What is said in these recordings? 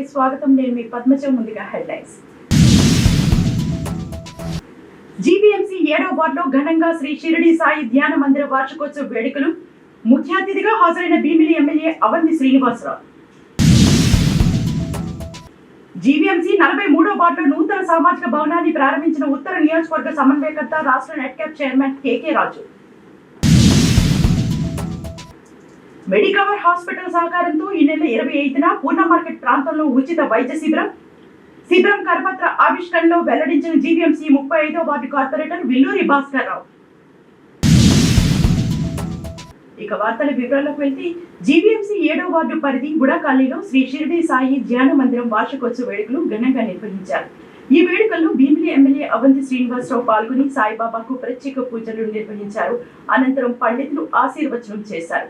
కి స్వాగతం. నేను మీ పద్మజ. ముందుగా హెడ్లైన్స్. జీవీఎంసీ 7వ వార్డులో ఘనంగా శ్రీ షిరిడి సాయి ధ్యాన మందిర వార్షికోత్సవ వేడుకలు. ముఖ్య అతిథిగా హాజరైన భీమిలి ఎమ్మెల్యే అవంతి శ్రీనివాసరావు. జీవీఎంసీ 43వ వార్డులో నూతన సామాజిక భవనాన్ని ప్రారంభించిన ఉత్తర నియోజకవర్గ సమన్వయకర్త రాష్ట్ర నెట్క్యాప్ చైర్మన్ కేకే రాజు. మెడికవర్ హాస్పిటల్ సహకారంతో ఈ నెల 25న పూర్ణ మార్కెట్ ప్రాంతంలో ఉచిత వైద్య శిబిరం కరపత్ర ఆవిష్కరణలో వెల్లడించిన జీవీఎంసీ 35వ వార్డు కార్పొరేటర్ విల్లూరి భాస్కర్ రావు. ఇక వార్తల వివరాలకు వెళ్తే జీవీఎంసీ 7వ వార్డు పరిధి గుడాకాలనీలో శ్రీ షిరిడి సాయి ధ్యాన మందిరం వార్షికోత్సవ వేడుకలు ఘనంగా నిర్వహించారు. ఈ వేడుకల్లో భీమిలి ఎమ్మెల్యే అవంతి శ్రీనివాసరావు పాల్గొని సాయిబాబాకు ప్రత్యేక పూజలు నిర్వహించారు. అనంతరం పండితులు ఆశీర్వచనం చేశారు.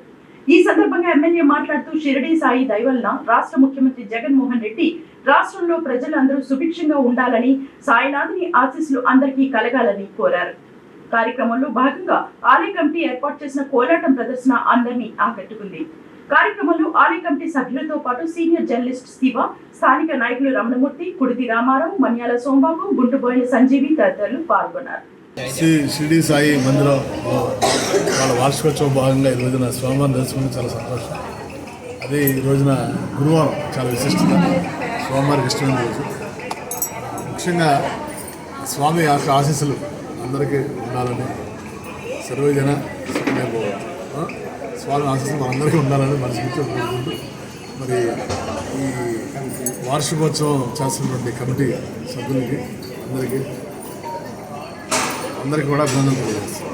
ఈ సందర్భంగా ఎమ్మెల్యే మాట్లాడుతూ షిరిడి సాయి దయవలన రాష్ట్ర ముఖ్యమంత్రి జగన్మోహన్ రెడ్డి రాష్ట్రంలో ప్రజలందరూ సుభిక్షంగా ఉండాలని, సాయినాథుని ఆశీస్సులు అందరికీ కలగాలని కోరారు. కార్యక్రమంలో భాగంగా ఆలయ కమిటీ ఏర్పాటు చేసిన కోలాటం ప్రదర్శన అందరినీ ఆకట్టుకుంది. కార్యక్రమంలో ఆలయ కమిటీ సభ్యులతో పాటు సీనియర్ జర్నలిస్ట్ శివ, స్థానిక నాయకులు రమణమూర్తి, కుడితి రామారావు, మన్యాల సోంబాబు, గుంటుబోయిన సంజీవి తదితరులు పాల్గొన్నారు. శ్రీ షిరిడి సాయి మందిరం వాళ్ళ వార్షికోత్సవం భాగంగా ఈ రోజున స్వామివారిని దర్శనం చాలా సంతోషం. అదే ఈ రోజున గురువారం చాలా విశిష్టత, స్వామివారికి ఇష్టమైన రోజు. ముఖ్యంగా స్వామి యొక్క ఆశీస్సులు అందరికీ ఉండాలని, సర్వజన స్వామి ఆశీస్సులు మనందరికీ ఉండాలని మనస్ఫూర్తిగా కోరుకుంటూ మరి ఈ వార్షికోత్సవం చేస్తున్నటువంటి కమిటీ సభ్యులకి అందరికీ కూడా అభినందనలు తెలియజేస్తాం.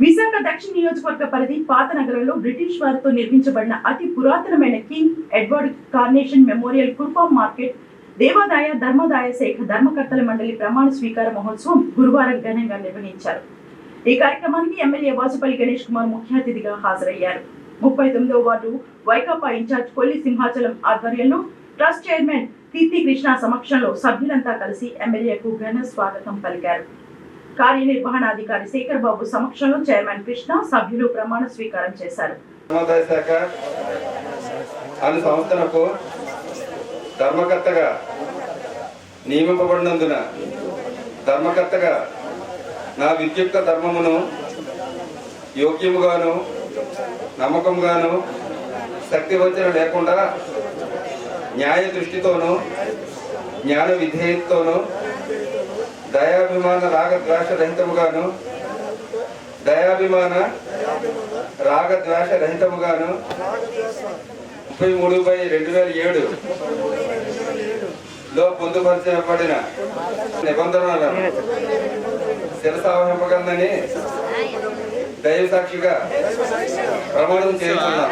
విశాఖ దక్షిణ నియోజకవర్గ పరిధి పాత నగరంలో బ్రిటిష్ వారితో నిర్మించబడిన అతి పురాతనమైన king Edward carnation memorial Kurupam market దేవాదాయ ధర్మాదాయ శాఖ ధర్మకర్తల మండలి ప్రమాణ స్వీకార మహోత్సవం గురువారం ఘనంగా నిర్వహించారు. ఈ కార్యక్రమానికి ఎమ్మెల్యే వాసుపల్లి గణేష్ కుమార్ ముఖ్య అతిథిగా హాజరయ్యారు. 39వ వార్డు వైకాపా ఇన్ఛార్జ్ కొల్లి సింహాచలం ఆధ్వర్యంలో ట్రస్ట్ చైర్మన్ కీర్తి కృష్ణ సమక్షంలో సభ్యులంతా కలిసి ఎమ్మెల్యేకు ఘన స్వాగతం పలికారు. కార్యనిర్వహణాధికారి శేఖర్ బాబు సమక్షంలో చైర్మన్ కృష్ణ, సభ్యులు ప్రమాణ స్వీకారం చేశారు. ధర్మకర్తగా నియమింపబడినందున ధర్మకర్తగా నా విద్యుక్త ధర్మమును యోగ్యముగాను నమ్మకంగాను శక్తివంచన లేకుండా న్యాయ దృష్టితోనూ జ్ఞాన విధేయతతోనూ దయాభిమాన రాగద్వేష రహితముగాను 33/2007 లో పొందుపరచబడిన నిబంధనలను శిరసావహింపగలనని దైవ సాక్షిగా ప్రమాణం చేస్తున్నాను.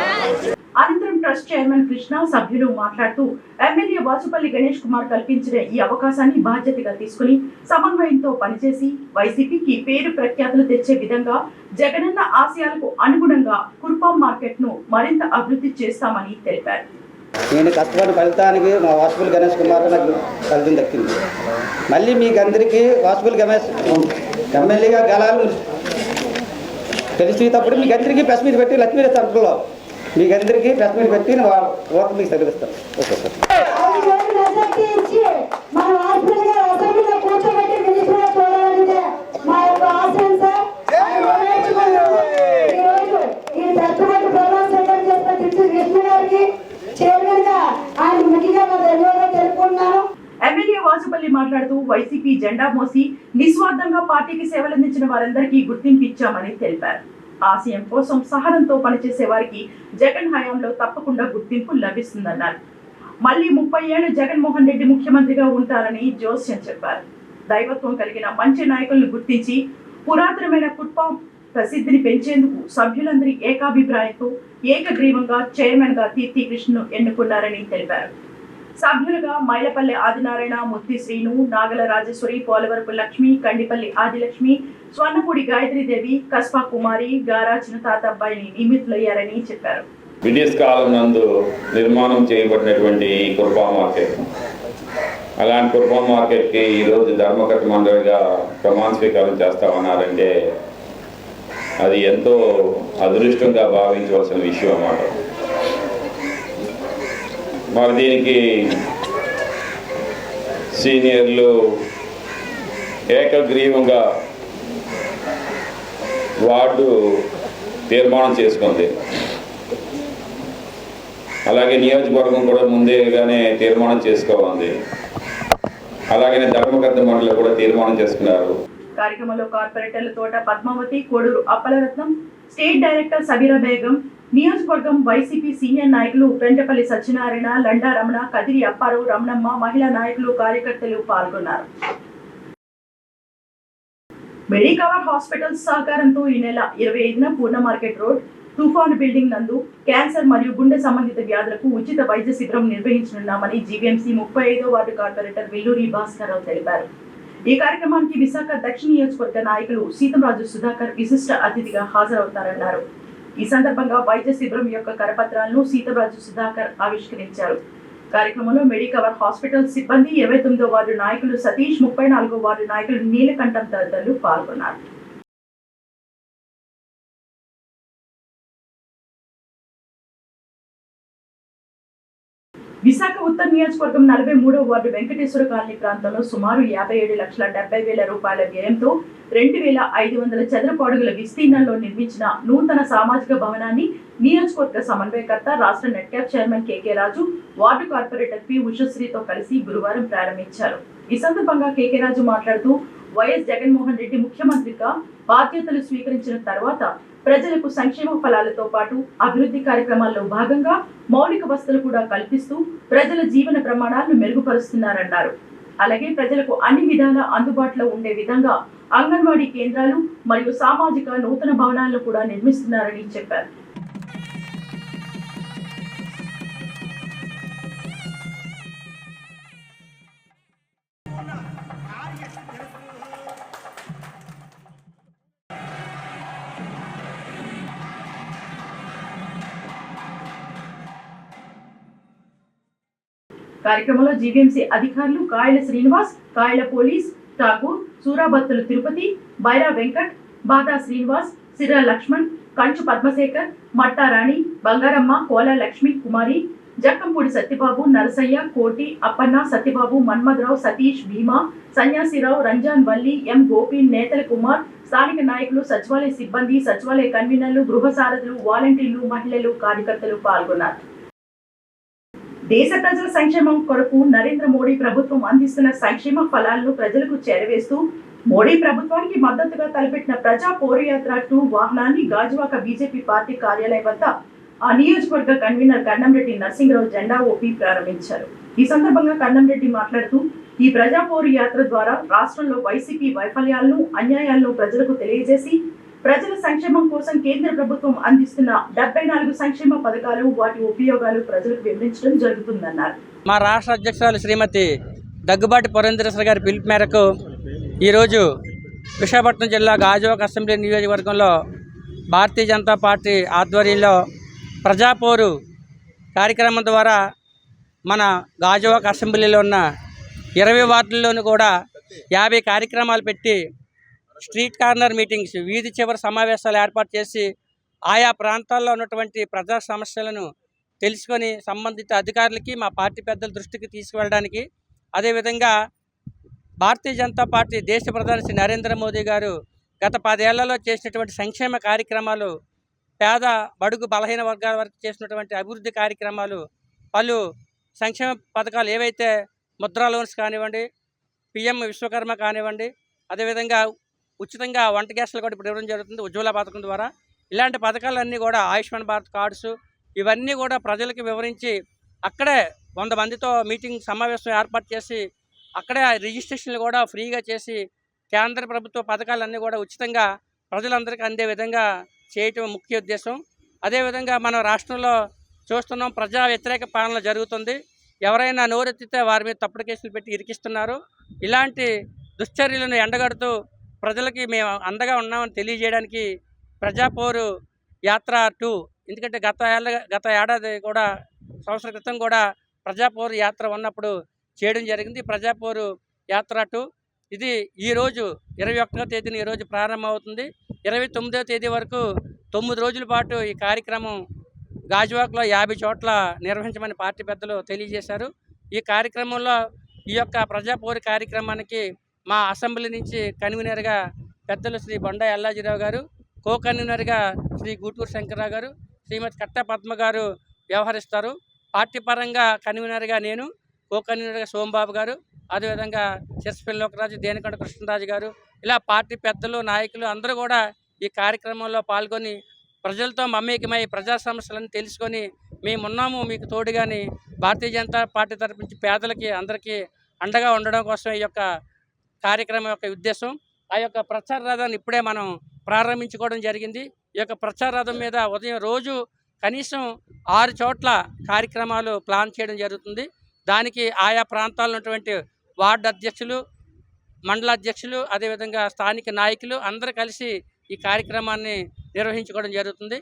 అనంతరం ట్రస్ట్ చైర్మన్ కృష్ణ, సభ్యులు మాట్లాడుతూ ఎమ్మెల్యే వాసుపల్లి గణేష్ కుమార్ కల్పించిన ఈ అవకాశాన్ని బాధ్యతగా తీసుకుని సమన్వయంతో పనిచేసి వైసీపీకి పేరు ప్రఖ్యాతులు తెచ్చే విధంగా జగనన్న ఆశయాలకు అనుగుణంగా కుర్పాం మార్కెట్ ను మరింత అభివృద్ధి చేస్తామని తెలిపారు. నేను కష్టపడి ఫలితానికి మా వాసుపల్లి గణేష్ కుమార్ నాకు ఫలితం దక్కింది. మళ్ళీ మీకు అందరికీ వాసుపల్లి గణేష్ ఎమ్మెల్యేగా గెలాలని తెలిసేటప్పుడు మీకు అందరికీ ప్రెస్ మీట్ పెట్టి లక్ష్మీ సెంటర్లో మీకు అందరికీ ప్రెస్ మీట్ పెట్టి ఓటు మీకు తగ్గిస్తాను. Okay sir. ఎమ్మెల్యే వాసుపల్లి మాట్లాడుతూ వైసీపీ జెండా మోసి నిస్వార్థంగా పార్టీకి సేవలందించిన వారందరికీ గుర్తింపు ఇచ్చామని తెలిపారు. ఆశయం కోసం సహనంతో పనిచేసే వారికి జగన్ హయాంలో తప్పకుండా గుర్తింపు లభిస్తుందన్నారు. మళ్లీ 30 ఏళ్లు జగన్మోహన్ రెడ్డి ముఖ్యమంత్రిగా ఉంటారని జోస్యం చెప్పారు. దైవత్వం కలిగిన మంచి నాయకులను గుర్తించి పురాతనమైన కుర్పాం ప్రసిద్ధిని పెంచేందుకు సభ్యులందరి ఏకాభిప్రాయంతో ఏకగ్రీవంగా చైర్మన్ గా కీర్తి కృష్ణను ఎన్నుకున్నారని తెలిపారు. సభ్యులుగా మైలపల్లి ఆదినారాయణ, ముత్తి శ్రీను, నాగల రాజేశ్వరి, పోలవరపు లక్ష్మి, కండిపల్లి ఆదిలక్ష్మి, స్వర్ణపూడి గాయత్రీదేవి, కస్పా కుమారి, గారా చిన్నతాత అబ్బాయిని నియమితులయ్యారని చెప్పారు. బ్రిటిష్ కాలం నందు నిర్మాణం చేయబడినటువంటి ఈ కుర్పా మార్కెట్, అలాంటి కుర్పా మార్కెట్కి ఈరోజు ధర్మకర్త మండలిగా ప్రమాణ స్వీకారం చేస్తామన్నారంటే అది ఎంతో అదృష్టంగా భావించవలసిన విషయం అన్నమాట. మరి దీనికి సీనియర్లు ఏకగ్రీవంగా వార్డు తీర్మానం చేసుకుంది. అలాగే నియోజకవర్గం కూడా ముందేగానే తీర్మానం చేసుకోవాలి. అలాగే ధర్మకర్త మండలి కూడా తీర్మానం చేసుకున్నారు. కార్యక్రమంలో కార్పొరేటర్ల తోట పద్మావతి, కోడూరు అప్పలరత్నం, స్టేట్ డైరెక్టర్ సబీరా బేగం, నియోజకవర్గం వైసీపీ సీనియర్ నాయకులు పెంటపల్లి సత్యనారాయణ, లండా రమణ, కదిరి అప్పారావు, రమణమ్మ, మహిళా నాయకులు, కార్యకర్తలు పాల్గొన్నారు. మెడికవర్ హాస్పిటల్స్ సహకారంతో ఈ నెల 25న పూర్ణ మార్కెట్ రోడ్ తుఫాను బిల్డింగ్ నందు క్యాన్సర్ మరియు గుండె సంబంధిత వ్యాధులకు ఉచిత వైద్య శిబిరం నిర్వహించనున్నామని జీవీఎంసీ 35వ వార్డు కార్పొరేటర్ విల్లూరి భాస్కర్రావు తెలిపారు. ఈ కార్యక్రమానికి విశాఖ దక్షిణ నియోజకవర్గ నాయకులు సీతంరాజు సుధాకర్ విశిష్ట అతిథిగా హాజరవుతారన్నారు. ఈ సందర్భంగా వైద్య శిబిరం యొక్క కరపత్రాలను సీతంరాజు సుధాకర్ ఆవిష్కరించారు. కార్యక్రమంలో మెడికవర్ హాస్పిటల్ సిబ్బంది, 29వ వార్డు నాయకులు సతీష్, 34వ వార్డు నాయకులు నీలకంఠం తదితరులు పాల్గొన్నారు. విశాఖ ఉత్తర నియోజకవర్గం 43వ వార్డు వెంకటేశ్వర కాలనీ ప్రాంతంలో సుమారు 57,70,000 రూపాయల వ్యయంతో 2,500 చదరపు అడుగుల విస్తీర్ణంలో నిర్మించిన నూతన సామాజిక భవనాన్ని నియోజకవర్గ సమన్వయకర్త, రాష్ట్ర నెట్క్యాప్ చైర్మన్ కేకే రాజు, వార్డు కార్పొరేటర్ పి ఉషశ్రీతో కలిసి గురువారం ప్రారంభించారు. ఈ సందర్భంగా కేకే రాజు మాట్లాడుతూ వైఎస్ జగన్మోహన్ రెడ్డి ముఖ్యమంత్రిగా బాధ్యతలు స్వీకరించిన తర్వాత ప్రజలకు సంక్షేమ ఫలాలతో పాటు అభివృద్ధి కార్యక్రమాల్లో భాగంగా మౌలిక వసతులు కూడా కల్పిస్తూ ప్రజల జీవన ప్రమాణాలను మెరుగుపరుస్తున్నారన్నారు. అలాగే ప్రజలకు అన్ని విధాల అందుబాటులో ఉండే విధంగా అంగన్వాడీ కేంద్రాలు మరియు సామాజిక నూతన భవనాలను కూడా నిర్మిస్తున్నారని చెప్పారు. కార్యక్రమంలో జీవీఎంసీ అధికారులు కాయల శ్రీనివాస్, కాయల పోలీస్, ఠాకూర్, సూరాబత్తులు తిరుపతి, బైరా వెంకట్, బాదా శ్రీనివాస్, సిర్రా లక్ష్మణ్, కంచు పద్మశేఖర్, మట్టారాణి, బంగారమ్మ, కోల లక్ష్మి కుమారి, జక్కంపూడి సత్యబాబు, నరసయ్య, కోటి, అప్పన్న, సత్యబాబు, మన్మథరావు, సతీష్, భీమా, సన్యాసిరావు, రంజాన్ వల్లి, ఎం గోపి, నేతల కుమార్, స్థానిక నాయకులు, సచివాలయ సిబ్బంది, సచివాలయ కన్వీనర్లు, గృహ సారథులు, వాలంటీర్లు, మహిళలు, కార్యకర్తలు పాల్గొన్నారు. దేశ ప్రజల సంక్షేమం కొరకు నరేంద్ర మోడీ ప్రభుత్వం అందిస్తున్న సంక్షేమ ఫలాలను ప్రజలకు చేరవేస్తూ మోడీ ప్రభుత్వానికి మద్దతుగా తలపెట్టిన ప్రజా పోరుయాత్ర 2 వాహనాన్ని గాజువాక బీజేపీ పార్టీ కార్యాలయం వద్ద ఆ నియోజకవర్గ కన్వీనర్ కన్నంరెడ్డి నరసింహరావు జెండా ఊపి ప్రారంభించారు. ఈ సందర్భంగా కన్నంరెడ్డి మాట్లాడుతూ ఈ ప్రజా పోరు యాత్ర ద్వారా రాష్ట్రంలో వైసీపీ వైఫల్యాలను, అన్యాయాలను ప్రజలకు తెలియజేసి ప్రజల సంక్షేమం కోసం కేంద్ర ప్రభుత్వం అందిస్తున్న 74 సంక్షేమ పథకాలు, వాటి ఉపయోగాలు ప్రజలకు వివరించడం జరుగుతుందన్నారు. మా రాష్ట్ర అధ్యక్షురాలు శ్రీమతి దగ్గుబాటి పురంధరేశ్వరి గారి పిలుపు మేరకు ఈరోజు విశాఖపట్నం జిల్లా గాజువాక అసెంబ్లీ నియోజకవర్గంలో భారతీయ జనతా పార్టీ ఆధ్వర్యంలో ప్రజాపోరు కార్యక్రమం ద్వారా మన గాజువాక అసెంబ్లీలో ఉన్న 20 వార్డుల్లోనూ కూడా 50 కార్యక్రమాలు పెట్టి స్ట్రీట్ కార్నర్ మీటింగ్స్, వీధి చివరి సమావేశాలు ఏర్పాటు చేసి ఆయా ప్రాంతాల్లో ఉన్నటువంటి ప్రజా సమస్యలను తెలుసుకొని సంబంధిత అధికారులకి, మా పార్టీ పెద్దల దృష్టికి తీసుకువెళ్ళడానికి, అదేవిధంగా భారతీయ జనతా పార్టీ దేశ ప్రధాని శ్రీ నరేంద్ర మోదీ గారు గత 10 ఏళ్లలో చేసినటువంటి సంక్షేమ కార్యక్రమాలు, పేద బడుగు బలహీన వర్గాల వరకు చేసినటువంటి అభివృద్ధి కార్యక్రమాలు, పలు సంక్షేమ పథకాలు ఏవైతే ముద్రా లోన్స్ కానివ్వండి, పిఎం విశ్వకర్మ కానివ్వండి, అదేవిధంగా ఉచితంగా వంట గ్యాస్లు కూడా ఇప్పుడు ఇవ్వడం జరుగుతుంది ఉజ్వల పథకం ద్వారా. ఇలాంటి పథకాలన్నీ కూడా ఆయుష్మాన్ భారత్ కార్డ్స్ ఇవన్నీ కూడా ప్రజలకు వివరించి అక్కడే 100 మందితో మీటింగ్ సమావేశం ఏర్పాటు చేసి అక్కడే రిజిస్ట్రేషన్లు కూడా ఫ్రీగా చేసి కేంద్ర ప్రభుత్వ పథకాలన్నీ కూడా ఉచితంగా ప్రజలందరికీ అందే విధంగా చేయటం ముఖ్య ఉద్దేశం. అదేవిధంగా మన రాష్ట్రంలో చూస్తున్నాం, ప్రజా వ్యతిరేక పాలన జరుగుతుంది. ఎవరైనా నోరెత్తితే వారి మీద తప్పుడు కేసులు పెట్టి ఇరికిస్తున్నారు. ఇలాంటి దుశ్చర్యలను ఎండగడుతూ ప్రజలకి మేము అండగా ఉన్నామని తెలియజేయడానికి ప్రజాపోరు యాత్ర 2, ఎందుకంటే గత ఏడాది కూడా సంవత్సరం క్రితం కూడా ప్రజాపోరు యాత్ర ఉన్నప్పుడు చేయడం జరిగింది. ప్రజాపోరు యాత్ర 2 ఇది ఈరోజు 21వ తేదీన ఈరోజు ప్రారంభమవుతుంది. 29వ తేదీ వరకు 9 రోజుల పాటు ఈ కార్యక్రమం గాజువాకలో 50 చోట్ల నిర్వహించమని పార్టీ పెద్దలు తెలియజేశారు. ఈ కార్యక్రమంలో ఈ యొక్క ప్రజాపౌర కార్యక్రమానికి మా అసెంబ్లీ నుంచి కన్వీనర్గా పెద్దలు శ్రీ బొండా ఎల్లాజీరావు గారు, కో కన్వీనర్గా శ్రీ గూటూరు శంకర్రావు గారు, శ్రీమతి కట్టా పద్మ గారు వ్యవహరిస్తారు. పార్టీ పరంగా కన్వీనర్గా నేను, కో కన్వీనర్గా సోమబాబు గారు, అదేవిధంగా చిరసపల్లి లోకరాజు, దేనికొండ కృష్ణరాజు గారు, ఇలా పార్టీ పెద్దలు నాయకులు అందరూ కూడా ఈ కార్యక్రమంలో పాల్గొని ప్రజలతో మమేకమై ప్రజా సమస్యలను తెలుసుకొని మేమున్నాము మీకు తోడుగాని భారతీయ జనతా పార్టీ తరపు నుంచి పేదలకి అందరికీ అండగా ఉండడం కోసం ఈ యొక్క కార్యక్రమం యొక్క ఉద్దేశం. ఆ యొక్క ప్రచార రథాన్ని ఇప్పుడే మనం ప్రారంభించుకోవడం జరిగింది. ఈ యొక్క ప్రచార రథం మీద ఉదయం రోజు కనీసం 6 చోట్ల కార్యక్రమాలు ప్లాన్ చేయడం జరుగుతుంది. దానికి ఆయా ప్రాంతాల్లో ఉన్నటువంటి వార్డు అధ్యక్షులు, మండల అధ్యక్షులు, అదేవిధంగా స్థానిక నాయకులు అందరూ కలిసి ఈ కార్యక్రమాన్ని నిర్వహించుకోవడం జరుగుతుంది.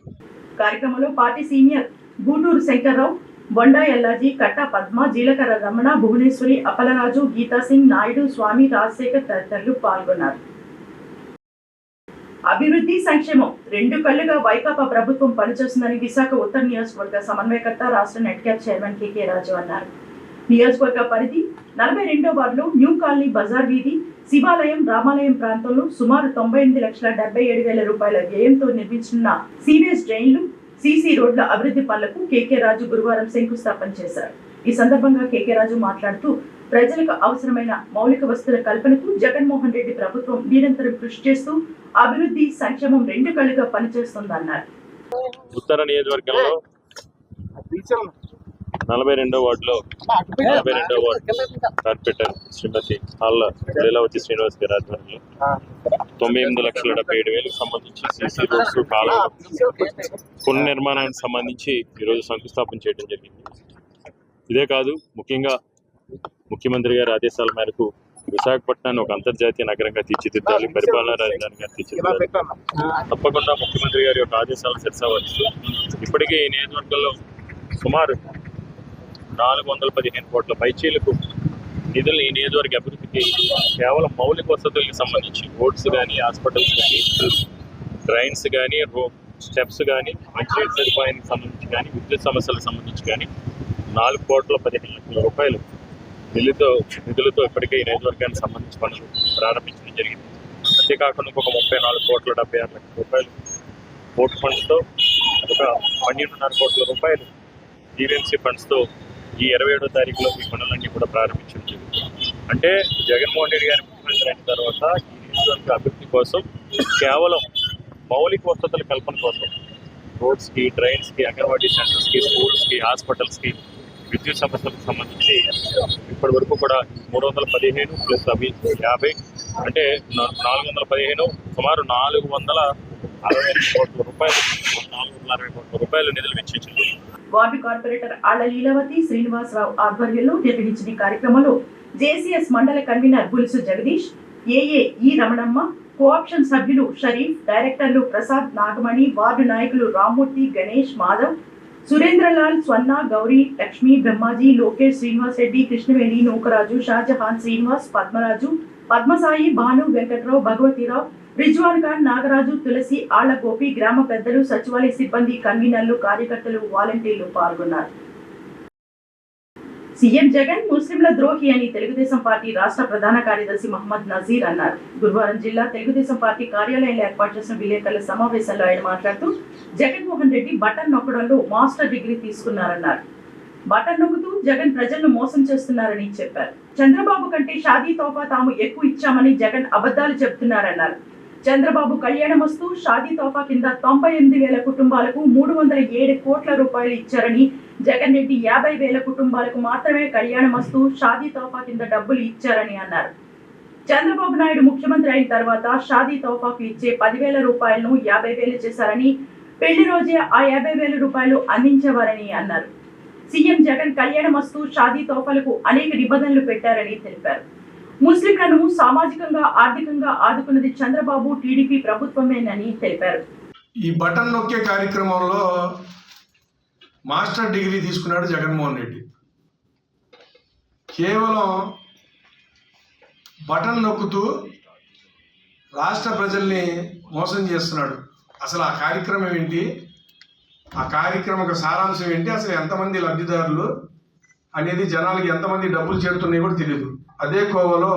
కార్యక్రమంలో పార్టీ సీనియర్ గూటూరు శంకర్రావు, బొండా ఎల్లాజీ, కట్టా పద్మ, జీలకర్ర రమణ, భువనేశ్వరి, అప్పలరాజు, గీతా సింగ్, నాయుడు, స్వామి, రాజశేఖర్ తదితరులు పాల్గొన్నారు. అభివృద్ధి సంక్షేమం 2 కళ్లుగా వైకాపా ప్రభుత్వం పనిచేస్తుందని విశాఖ ఉత్తర నియోజకవర్గ సమన్వయకర్త, రాష్ట్ర నెట్ క్యాప్ చైర్మన్ కెకే రాజు అన్నారు. నియోజకవర్గ పరిధి 42వ వార్డులో న్యూ కాలనీ, బజార్ వీధి, శివాలయం, రామాలయం ప్రాంతంలో సుమారు 98,77,000 రూపాయల వ్యయంతో నిర్మించిన సీవేజ్ డ్రైన్లు, సీసీ రోడ్ల అభివృద్ధి పనులకు కేకే రాజు గురువారం శంకుస్థాపన చేశారు. ఈ సందర్భంగా కేకే రాజు మాట్లాడుతూ ప్రజలకు అవసరమైన మౌలిక వసతుల కల్పనకు జగన్మోహన్ రెడ్డి ప్రభుత్వం నిరంతరం కృషి చేస్తూ అభివృద్ధి సంక్షేమం 2 కళ్లుగా పనిచేస్తోందన్నారు. ఉత్తర నియోజకవర్గంలో 42వ వార్డులో 42వ వార్డు కార్పొరేటర్ శ్రీమతి ఆళ్ళ లీలావతి శ్రీనివాస్ గారి ఆధ్వర్యంలో 9,77,000 సంబంధించి సీసీ రోడ్స్, కాలువలు పునర్నిర్మాణానికి సంబంధించి ఈరోజు శంకుస్థాపన చేయడం జరిగింది. ఇదే కాదు, ముఖ్యంగా ముఖ్యమంత్రి గారి ఆదేశాల మేరకు విశాఖపట్నాన్ని ఒక అంతర్జాతీయ నగరంగా తీర్చిదిద్దాలి, పరిపాలనా రాజధానిగా తీర్చిదిద్దాలి. తప్పకుండా ముఖ్యమంత్రి గారి యొక్క ఆదేశాలను శిరసావహిస్తూ ఇప్పటికే ఈ నియోజకవర్గంలో సుమారు 415 కోట్ల పైచీలకు నిధులు ఈ నియోజకవర్గ అభివృద్ధికి కేవలం మౌలిక వసతులకు సంబంధించి రోడ్స్ కానీ, హాస్పిటల్స్ కానీ, డ్రైన్స్ కానీ, స్టెప్స్ కానీ, మంచినీటి సదుపాయానికి సంబంధించి కానీ, విద్యుత్ సమస్యలకు సంబంధించి కానీ 4,15,00,000 రూపాయలు నిధులతో ఇప్పటికే ఈ నియోజకవర్గానికి సంబంధించి పనులు ప్రారంభించడం జరిగింది. అంతేకాకుండా ఒక 34,76,00,000 రూపాయలు పోర్ట్ ఫండ్స్తో, ఒక 12.5 కోట్ల రూపాయలు జీవీఎంసీ ఫండ్స్తో ఈ 27వ తారీఖులో ఈ పనులన్నీ కూడా ప్రారంభించడం జరిగింది. అంటే జగన్మోహన్ రెడ్డి గారి ముఖ్యమంత్రి అయిన తర్వాత ఈ నియోజకవర్గ అభివృద్ధి కోసం కేవలం మౌలిక వసతుల కల్పన కోసం రోడ్స్కి, డ్రైన్స్కి, అంగన్వాడీ సెంటర్స్కి, స్కూల్స్కి, హాస్పిటల్స్కి, విద్యుత్ సమస్యలకు సంబంధించి ఇప్పటి వరకు కూడా 315 ప్లస్ అవి 50 అంటే 415 సుమారు 460 కోట్ల రూపాయలు 460 కోట్ల రూపాయలు నిధులు వెచ్చించింది. వార్డు కార్పొరేటర్ ఆళ్ల లీలావతి శ్రీనివాసరావు ఆధ్వర్యంలో నిర్వహించిన కార్యక్రమంలో జేసీఎస్ మండల కన్వీనర్ బులుసు జగదీష్, ఏఏ ఈ రమణమ్మ, కోఆప్షన్ సభ్యులు షరీఫ్, డైరెక్టర్లు ప్రసాద్, నాగమణి, వార్డు నాయకులు రామ్మూర్తి, గణేష్, మాధవ్, సురేంద్రలాల్, స్వర్ణ, గౌరీ, లక్ష్మి, బ్రహ్మాజీ, లోకేష్, శ్రీనివాస్ రెడ్డి, కృష్ణవేణి, నూకరాజు, షాజహాన్, శ్రీనివాస్, పద్మరాజు, పద్మసాయి, భాను, వెంకట్రావు, భగవతిరావు, రిజ్వాన్ ఖాన్, నాగరాజు, తులసి, ఆళ్ల గోపి, గ్రామ పెద్దలు, సచివాలయ సిబ్బంది, కన్వీనర్లు, కార్యకర్తలు, వాలంటీర్లు పాల్గొన్నారు. సీఎం జగన్ ముస్లింల ద్రోహి అని తెలుగుదేశం పార్టీ రాష్ట్ర ప్రధాన కార్యదర్శి మహమ్మద్ నజీర్ అన్నారు. గురువారం జిల్లా తెలుగుదేశం పార్టీ కార్యాలయంలో ఏర్పాటు చేసిన విలేకరుల సమావేశంలో ఆయన మాట్లాడుతూ జగన్మోహన్ రెడ్డి బటన్ నొక్కడంలో మాస్టర్ డిగ్రీ తీసుకున్నారన్నారు. బటన్ నొక్కుతూ జగన్ ప్రజలను మోసం చేస్తున్నారని చెప్పారు. చంద్రబాబు కంటే షాదీ తోఫా తాము ఎక్కువ ఇచ్చామని జగన్ అబద్ధాలు చెబుతున్నారన్నారు. చంద్రబాబు కళ్యాణమస్తు షాదీ తోఫా కింద 98,000 కుటుంబాలకు 307 కోట్ల రూపాయలు ఇచ్చారని, జగన్ రెడ్డి 50,000 కుటుంబాలకు మాత్రమే కళ్యాణమస్తు షాదీ తోఫా కింద డబ్బులు ఇచ్చారని అన్నారు. చంద్రబాబు నాయుడు ముఖ్యమంత్రి అయిన తర్వాత షాదీ తోఫాకు ఇచ్చే 10,000 రూపాయలను 50,000 చేశారని, పెళ్లి రోజే ఆ 50,000 రూపాయలు అందించేవారని అన్నారు. సీఎం జగన్ కళ్యాణమస్తు షాదీ తోఫాలకు అనేక నిబంధనలు పెట్టారని తెలిపారు. ముస్లింలను సామాజికంగా, ఆర్థికంగా ఆదుకున్నది చంద్రబాబు, టీడీపీ ప్రభుత్వమేనని తెలిపారు. ఈ బటన్ నొక్కే కార్యక్రమంలో మాస్టర్ డిగ్రీ తీసుకున్నాడు జగన్మోహన్ రెడ్డి. కేవలం బటన్ నొక్కుతూ రాష్ట్ర ప్రజల్ని మోసం చేస్తున్నాడు. అసలు ఆ కార్యక్రమం ఏంటి, ఆ కార్యక్రమం సారాంశం ఏంటి, అసలు ఎంతమంది లబ్ధిదారులు, అనేది జనాలకి ఎంతమంది డబ్బులు చేరుతున్నాయో కూడా తెలియదు. అదే కోవలో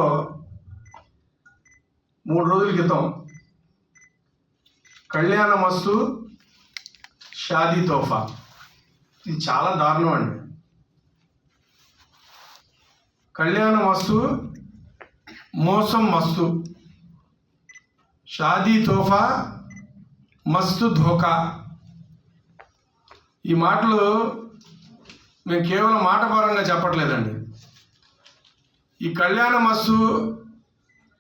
3 రోజుల క్రితం కళ్యాణ మస్తు షాదీ తోఫా, ఇది చాలా దారుణం అండి. కళ్యాణ మస్తు మోసం మస్తు, షాదీ తోఫా మస్తు ధోకా. ఈ మాటలు మేము కేవలం మాటపరంగా చెప్పట్లేదండి. ఈ కళ్యాణ మస్తు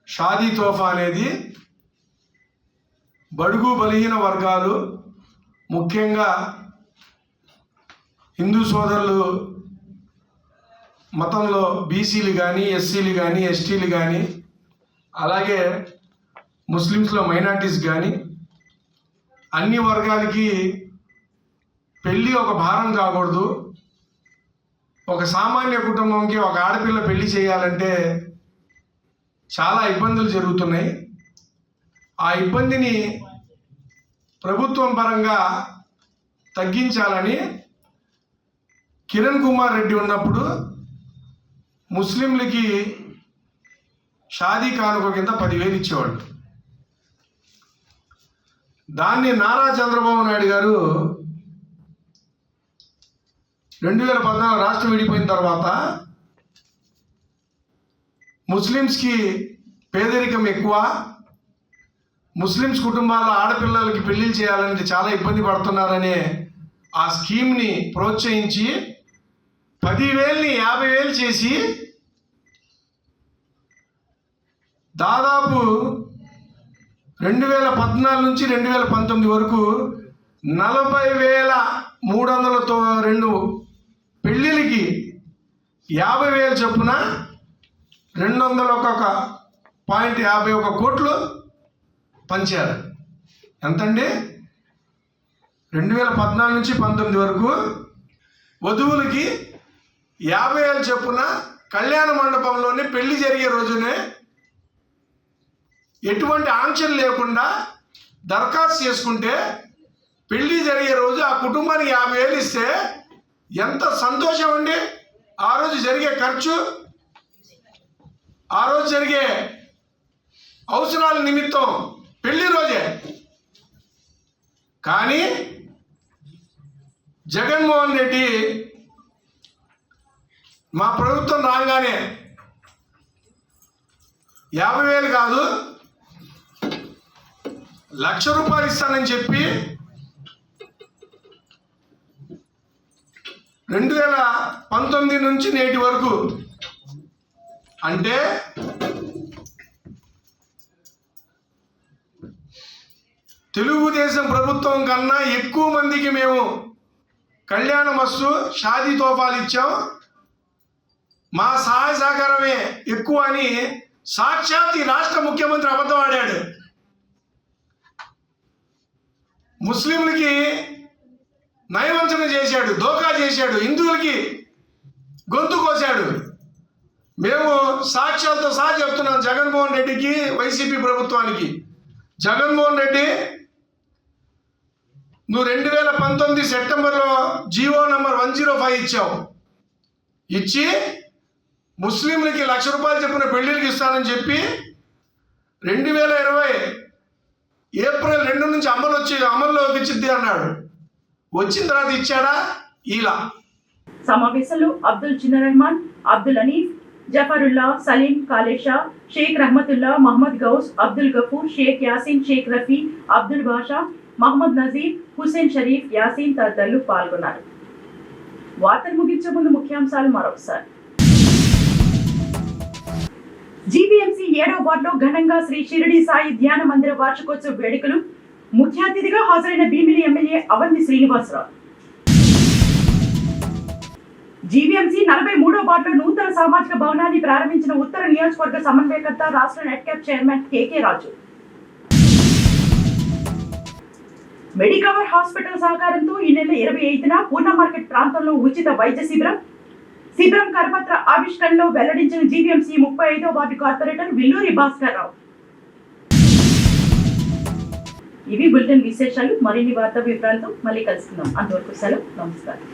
షాదీ తోఫా అనేది బడుగు బలహీన వర్గాలు, ముఖ్యంగా హిందూ సోదరులు మతంలో బీసీలు కానీ, ఎస్సీలు కానీ, ఎస్టీలు కానీ, అలాగే ముస్లిమ్స్లో మైనారిటీస్ కానీ అన్ని వర్గాలకి పెళ్ళి ఒక భారం కాకూడదు. ఒక సామాన్య కుటుంబంకి ఒక ఆడపిల్ల పెళ్లి చేయాలంటే చాలా ఇబ్బందులు జరుగుతున్నాయి. ఆ ఇబ్బందిని ప్రభుత్వం పరంగా తగ్గించాలని కిరణ్ కుమార్ రెడ్డి ఉన్నప్పుడు ముస్లింలకి షాదీ కానుక కింద 10,000 ఇచ్చేవాడు. దాన్ని నారా చంద్రబాబు నాయుడు గారు 2014 రాష్ట్రం విడిపోయిన తర్వాత ముస్లిమ్స్కి పేదరికం ఎక్కువ, ముస్లిమ్స్ కుటుంబాల ఆడపిల్లలకి పెళ్లిళ్ళు చేయాలంటే చాలా ఇబ్బంది పడుతున్నారనే ఆ స్కీమ్ని ప్రోత్సహించి 10,000ని 50,000 చేసి దాదాపు 2014 నుంచి 2019 వరకు 40,302 పెళ్ళిళ్ళకి 50,000 చొప్పున 201.51 కోట్లు పంచారు. ఎంతండి? 2014 నుంచి 19 వరకు వధువులకి 50,000 చొప్పున కళ్యాణ మండపంలోనే పెళ్లి జరిగే రోజునే ఎటువంటి ఆంక్షలు లేకుండా దరఖాస్తు చేసుకుంటే పెళ్లి జరిగే రోజు ఆ కుటుంబానికి 50,000 ఇస్తే ఎంత సంతోషం అండి. ఆ రోజు జరిగే ఖర్చు, ఆ రోజు జరిగే అవసరాల నిమిత్తం పెళ్లి రోజే. కానీ జగన్మోహన్ రెడ్డి మా ప్రభుత్వం రాగానే 50,000 కాదు 1,00,000 రూపాయలు ఇస్తానని చెప్పి 2019 నుంచి నేటి వరకు, అంటే తెలుగుదేశం ప్రభుత్వం కన్నా ఎక్కువ మందికి మేము కళ్యాణ మస్తు షాదీ తోఫాలు ఇచ్చాం, మా సహాయ సహకారమే ఎక్కువ అని సాక్షాత్ ఈ రాష్ట్ర ముఖ్యమంత్రి అబద్ధం ఆడాడు. ముస్లింలకి నయవంచన చేశాడు, దోకా చేశాడు, హిందువులకి గొంతు కోశాడు. మేము సాక్ష్యాలతో సహా చెప్తున్నాం జగన్మోహన్ రెడ్డికి, వైసీపీ ప్రభుత్వానికి. జగన్మోహన్ రెడ్డి, నువ్వు 2019 సెప్టెంబర్లో జీవో నంబర్ 105 ఇచ్చావు. ఇచ్చి ముస్లింలకి 1,00,000 రూపాయలు చెప్పిన పెళ్లిళ్ళకి ఇస్తానని చెప్పి 2020 ఏప్రిల్ 2 నుంచి అమల్లోకి ఇచ్చిద్ది అన్నాడు. వచ్చిన తర్వాత ఇచ్చాడా? ఇలా సమావేశంలో అబ్దుల్ చిన్న రెహమాన్, అబ్దుల్ అనీఫ్, జఫరుల్లా, సలీం, కాలేషా, షేక్ రహమతుల్లా, మహమ్మద్ గౌస్, అబ్దుల్ గఫూర్, షేక్ యాసీన్, షేక్ రఫీ, అబ్దుల్ బాషా, మహమ్మద్ నజీర్, హుసేన్ షరీఫ్, యాసీన్ తదితరులు పాల్గొన్నారు. వార్తలు ముగించే ముందు ముఖ్యాంశాలు మరొకసారి. జీవీఎంసీ 7వ వార్డులో ఘనంగా శ్రీ షిరిడి సాయి ధ్యాన మందిర వార్షికోత్సవ వేడుకలు. ముఖ్య అతిథిగా హాజరైన భీమిలి ఎమ్మెల్యే అవంతి శ్రీనివాసరావు. జీవీఎంసీ 43వ వార్డులో నూతన సామాజిక భవనాన్ని ప్రారంభించిన ఉత్తర నియోజకవర్గ సమన్వయకర్త, రాష్ట్ర నెట్క్యాప్ చైర్మన్ కేకే రాజు. మెడికవర్ హాస్పిటల్ సహకారంతో ఈ నెల 25న పూర్ణ మార్కెట్ ప్రాంతంలో ఉచిత వైద్య శిబిరం కరపత్ర ఆవిష్కరణలో వెల్లడించిన జీవీఎంసీ 35వ వార్డు కార్పొరేటర్ విల్లూరి భాస్కర్ రావు. ఇవి బులెటిన్ విశేషాలు. మరిన్ని వార్తా వివరాలతో మళ్ళీ కలుసుకుందాం. అంతవరకు సెలవు. నమస్కారం.